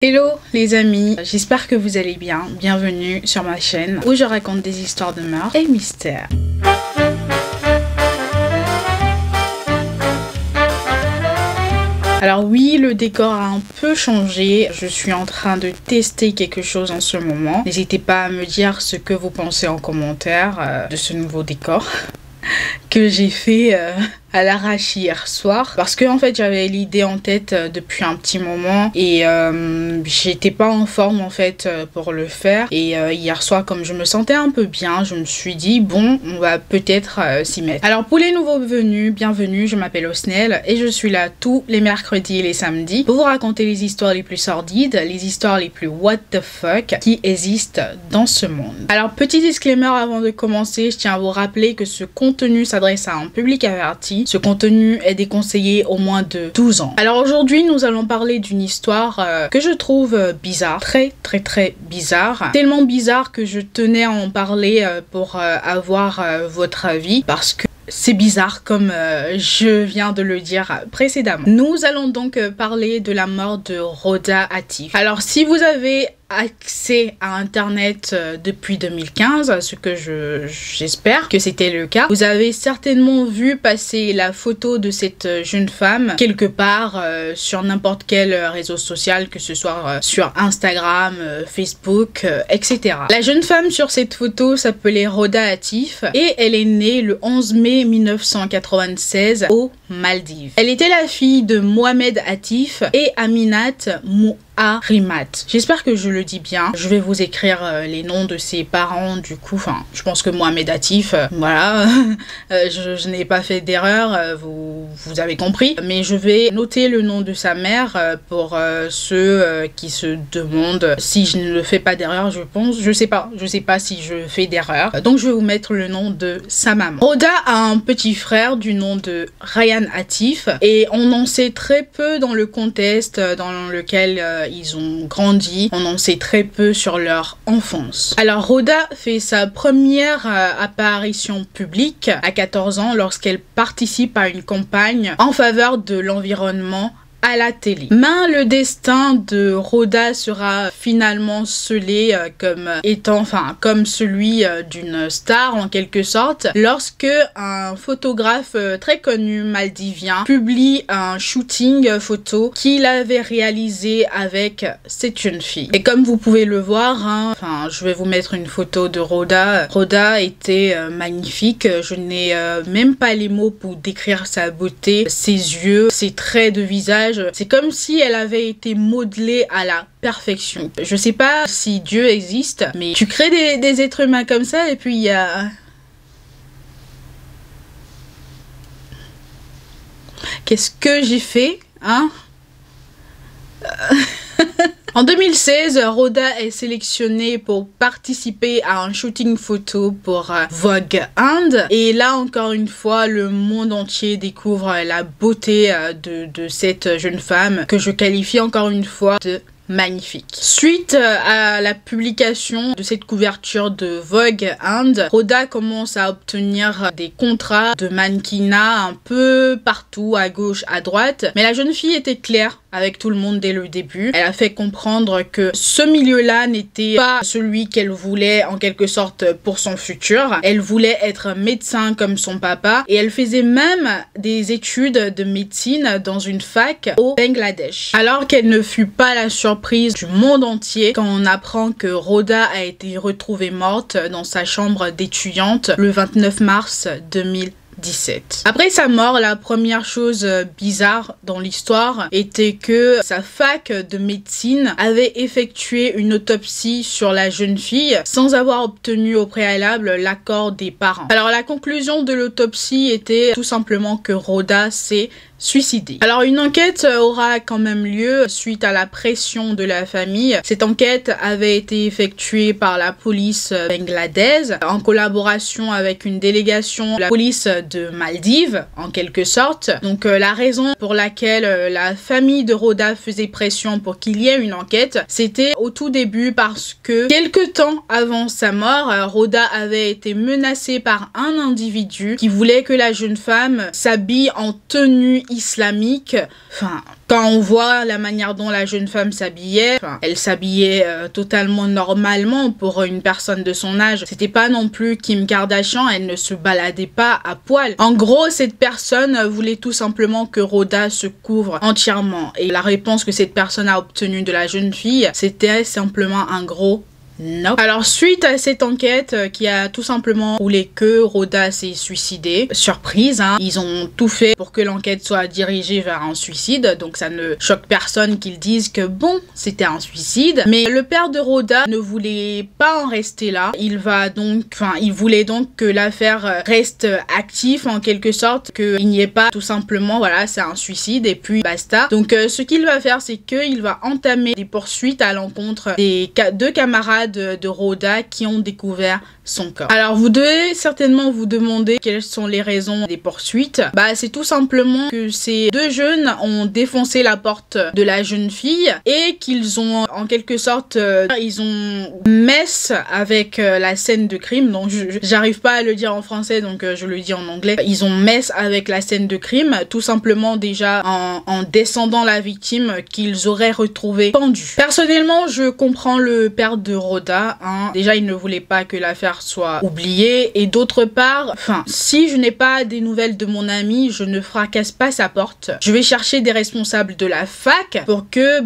Hello les amis, j'espère que vous allez bien. Bienvenue sur ma chaîne où je raconte des histoires de meurtre et mystères. Alors oui, le décor a un peu changé. Je suis en train de tester quelque chose en ce moment. N'hésitez pas à me dire ce que vous pensez en commentaire de ce nouveau décor que j'ai fait à l'arrache hier soir, parce que en fait j'avais l'idée en tête depuis un petit moment et j'étais pas en forme en fait pour le faire, et hier soir, comme je me sentais un peu bien, je me suis dit bon, on va peut-être s'y mettre. Alors pour les nouveaux venus, bienvenue, je m'appelle Osnel et je suis là tous les mercredis et les samedis pour vous raconter les histoires les plus sordides, les histoires les plus what the fuck qui existent dans ce monde. Alors petit disclaimer avant de commencer, je tiens à vous rappeler que ce contenu s'adresse à un public averti. Ce contenu est déconseillé au moins de 12 ans. Alors aujourd'hui, nous allons parler d'une histoire que je trouve bizarre. Très bizarre. Tellement bizarre que je tenais à en parler pour avoir votre avis, parce que c'est bizarre comme je viens de le dire précédemment. Nous allons donc parler de la mort de Roda Atif. Alors si vous avez accès à internet depuis 2015, ce que j'espère que c'était le cas, vous avez certainement vu passer la photo de cette jeune femme quelque part sur n'importe quel réseau social, que ce soit sur Instagram, Facebook, etc. La jeune femme sur cette photo s'appelait Roda Atif et elle est née le 11 mai 1996 aux Maldives. Elle était la fille de Mohamed Atif et Aminat Rimat. J'espère que je le dis bien. Je vais vous écrire les noms de ses parents du coup. Enfin, je pense que Mohamed Atif, voilà. je n'ai pas fait d'erreur, vous avez compris. Mais je vais noter le nom de sa mère pour ceux qui se demandent si je ne fais pas d'erreur, je pense. Je sais pas si je fais d'erreur. Donc je vais vous mettre le nom de sa maman. Roda a un petit frère du nom de Ryan Atif et on en sait très peu dans le contexte dans lequel ils ont grandi. On en sait très peu sur leur enfance. Alors Roda fait sa première apparition publique à 14 ans lorsqu'elle participe à une campagne en faveur de l'environnement à la télé. Mais le destin de Roda sera finalement scellé comme celui d'une star en quelque sorte, lorsque un photographe très connu maldivien publie un shooting photo qu'il avait réalisé avec cette jeune fille. Et comme vous pouvez le voir, je vais vous mettre une photo de Roda. Roda était magnifique. Je n'ai même pas les mots pour décrire sa beauté, ses yeux, ses traits de visage. C'est comme si elle avait été modelée à la perfection. Je sais pas si Dieu existe, mais tu crées des êtres humains comme ça et puis il y a... Qu'est-ce que j'ai fait, hein? En 2016, Roda est sélectionnée pour participer à un shooting photo pour Vogue Inde. Et là, encore une fois, le monde entier découvre la beauté de cette jeune femme que je qualifie encore une fois de magnifique. Suite à la publication de cette couverture de Vogue Inde, Roda commence à obtenir des contrats de mannequinat un peu partout, à gauche, à droite. Mais la jeune fille était claire avec tout le monde dès le début. Elle a fait comprendre que ce milieu-là n'était pas celui qu'elle voulait en quelque sorte pour son futur. Elle voulait être médecin comme son papa et elle faisait même des études de médecine dans une fac au Bangladesh. Alors qu'elle ne fut pas la surprise du monde entier quand on apprend que Roda a été retrouvée morte dans sa chambre d'étudiante le 29 mars 2017. Après sa mort, la première chose bizarre dans l'histoire était que sa fac de médecine avait effectué une autopsie sur la jeune fille sans avoir obtenu au préalable l'accord des parents. Alors la conclusion de l'autopsie était tout simplement que Roda s'est suicidée. Alors une enquête aura quand même lieu suite à la pression de la famille. Cette enquête avait été effectuée par la police bangladaise en collaboration avec une délégation de la police de Maldives en quelque sorte. Donc la raison pour laquelle la famille de Roda faisait pression pour qu'il y ait une enquête, c'était au tout début parce que quelque temps avant sa mort, Roda avait été menacée par un individu qui voulait que la jeune femme s'habille en tenue islamique. Enfin, quand on voit la manière dont la jeune femme s'habillait, elle s'habillait totalement normalement pour une personne de son âge. C'était pas non plus Kim Kardashian, elle ne se baladait pas à poil. En gros, cette personne voulait tout simplement que Rhoda se couvre entièrement. Et la réponse que cette personne a obtenue de la jeune fille, c'était simplement un gros non. Alors suite à cette enquête qui a tout simplement roulé que Rhoda s'est suicidée, surprise, hein, ils ont tout fait pour que l'enquête soit dirigée vers un suicide, donc ça ne choque personne qu'ils disent que bon, c'était un suicide. Mais le père de Rhoda ne voulait pas en rester là, il voulait donc que l'affaire reste active en quelque sorte, qu'il n'y ait pas tout simplement, voilà, c'est un suicide et puis basta. Donc ce qu'il va faire, c'est qu'il va entamer des poursuites à l'encontre des deux camarades de Rhoda qui ont découvert son corps. Alors vous devez certainement vous demander quelles sont les raisons des poursuites. Bah c'est tout simplement que ces deux jeunes ont défoncé la porte de la jeune fille et qu'ils ont en quelque sorte ils ont mess avec la scène de crime. Donc j'arrive pas à le dire en français, donc je le dis en anglais. Ils ont mess avec la scène de crime, tout simplement déjà en descendant la victime qu'ils auraient retrouvée pendue. Personnellement, je comprends le père de Rhoda, hein. Déjà il ne voulait pas que l'affaire soit oubliée, et d'autre part, si je n'ai pas des nouvelles de mon ami, je ne fracasse pas sa porte. Je vais chercher des responsables de la fac pour que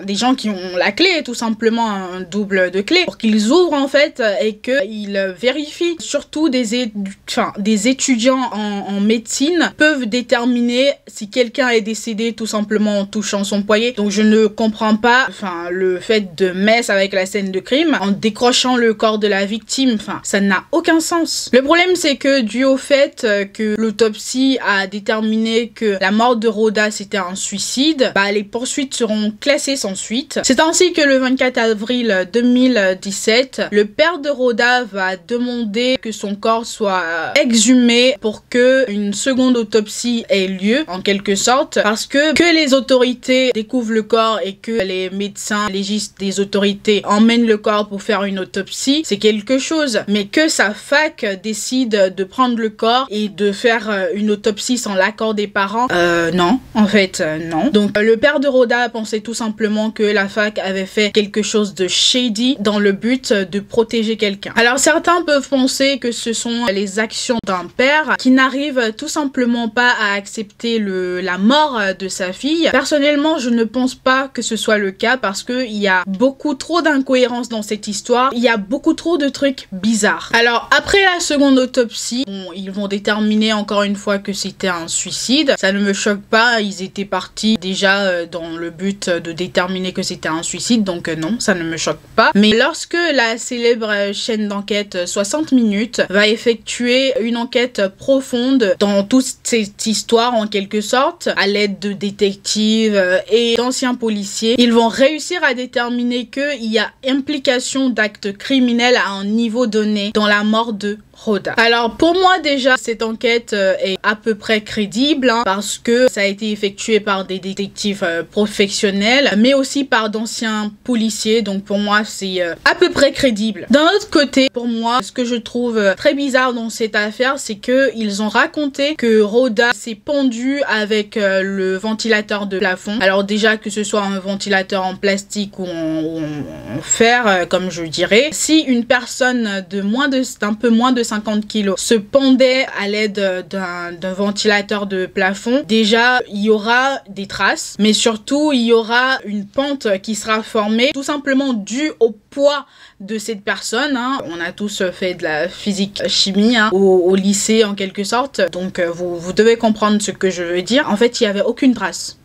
des gens qui ont la clé, tout simplement un double de clé, pour qu'ils ouvrent en fait et qu'ils vérifient. Surtout des étudiants en médecine peuvent déterminer si quelqu'un est décédé tout simplement en touchant son poignet. Donc je ne comprends pas le fait de mess avec la scène de crime en décrochant le corps de la victime. Ça n'a aucun sens. Le problème, c'est que dû au fait que l'autopsie a déterminé que la mort de Rhoda c'était un suicide, les poursuites seront classées sans suite. C'est ainsi que le 24 avril 2017, le père de Rhoda va demander que son corps soit exhumé pour que une seconde autopsie ait lieu, en quelque sorte, parce que les autorités découvrent le corps et que les médecins légistes des autorités emmènent le corps pour faire une autopsie, c'est quelque chose. Mais que sa fac décide de prendre le corps et de faire une autopsie sans l'accord des parents, non, en fait, non. Donc le père de Rhoda pensait tout simplement que la fac avait fait quelque chose de shady dans le but de protéger quelqu'un. Alors certains peuvent penser que ce sont les actions d'un père qui n'arrive tout simplement pas à accepter la mort de sa fille. Personnellement, je ne pense pas que ce soit le cas parce qu'il y a beaucoup trop d'incohérences dans cette histoire. Il y a beaucoup trop de trucs bizarres. Alors après la seconde autopsie, ils vont déterminer encore une fois que c'était un suicide. Ça ne me choque pas, ils étaient partis déjà dans le but de déterminer que c'était un suicide, donc non, ça ne me choque pas. Mais lorsque la célèbre chaîne d'enquête 60 minutes va effectuer une enquête profonde dans toute cette histoire en quelque sorte, à l'aide de détectives et d'anciens policiers, ils vont réussir à déterminer qu'il y a implication d'actes criminels à un niveau donné dans la mort de Rhoda. Alors pour moi déjà cette enquête est à peu près crédible parce que ça a été effectué par des détectives professionnels mais aussi par d'anciens policiers, donc pour moi c'est à peu près crédible. D'un autre côté, pour moi ce que je trouve très bizarre dans cette affaire, c'est que ils ont raconté que Rhoda s'est pendue avec le ventilateur de plafond. Alors déjà que ce soit un ventilateur en plastique ou en fer comme je dirais, si une personne d'un peu moins de 50 kg se pendait à l'aide d'un ventilateur de plafond, déjà il y aura des traces, mais surtout il y aura une pente qui sera formée tout simplement due au poids de cette personne. On a tous fait de la physique chimie au lycée en quelque sorte, donc vous devez comprendre ce que je veux dire. En fait il n'y avait aucune trace.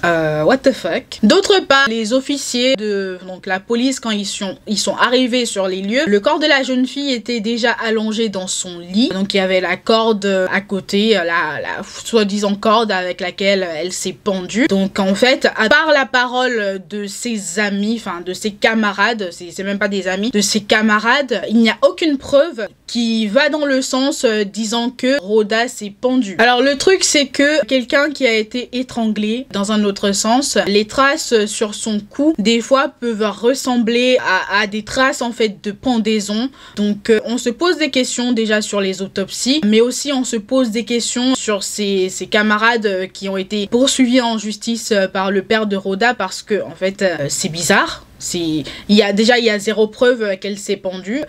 What the fuck. D'autre part, les officiers de la police, quand ils sont arrivés sur les lieux, le corps de la jeune fille était déjà allongé dans son lit. Donc il y avait la corde à côté, la soi-disant corde avec laquelle elle s'est pendue. Donc en fait, à part la parole de ses amis, de ses camarades, c'est même pas des amis, de ses camarades, il n'y a aucune preuve qui va dans le sens disant que Rhoda s'est pendue. Alors le truc c'est que quelqu'un qui a été étranglé dans un autre sens. Les traces sur son cou, des fois, peuvent ressembler à des traces en fait de pendaison. Donc on se pose des questions déjà sur les autopsies, mais aussi on se pose des questions sur ses camarades qui ont été poursuivis en justice par le père de Rhoda, parce que en fait c'est bizarre. Il y a zéro preuve qu'elle s'est pendue.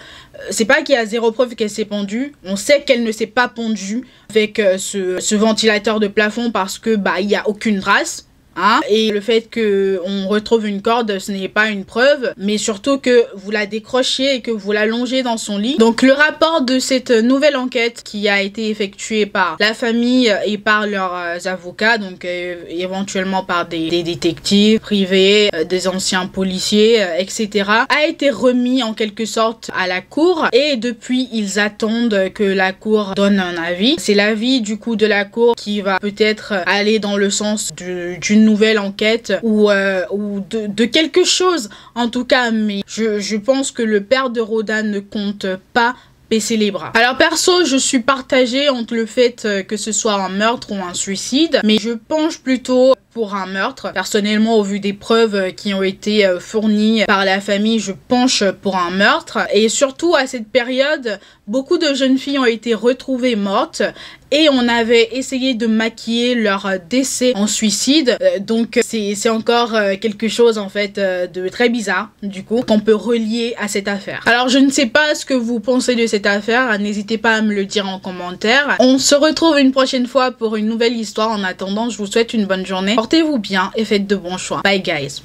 C'est pas qu'il y a zéro preuve qu'elle s'est pendue. On sait qu'elle ne s'est pas pendue avec ce ventilateur de plafond, parce que il y a aucune trace. Hein? Et le fait qu'on retrouve une corde, ce n'est pas une preuve, mais surtout que vous la décrochiez et que vous la longez dans son lit. Donc le rapport de cette nouvelle enquête qui a été effectuée par la famille et par leurs avocats, donc éventuellement par des détectives privés, des anciens policiers, etc., a été remis en quelque sorte à la cour, et depuis ils attendent que la cour donne un avis. C'est l'avis du coup de la cour qui va peut-être aller dans le sens d'une nouvelle enquête ou de quelque chose en tout cas, mais je pense que le père de Rhoda ne compte pas baisser les bras. Alors perso, je suis partagée entre le fait que ce soit un meurtre ou un suicide, mais je penche plutôt pour un meurtre. Personnellement, au vu des preuves qui ont été fournies par la famille, je penche pour un meurtre. Et surtout, à cette période, beaucoup de jeunes filles ont été retrouvées mortes et on avait essayé de maquiller leur décès en suicide. Donc c'est encore quelque chose en fait de très bizarre, du coup, qu'on peut relier à cette affaire. Alors je ne sais pas ce que vous pensez de cette affaire, n'hésitez pas à me le dire en commentaire. On se retrouve une prochaine fois pour une nouvelle histoire. En attendant, je vous souhaite une bonne journée. Portez-vous bien et faites de bons choix. Bye guys.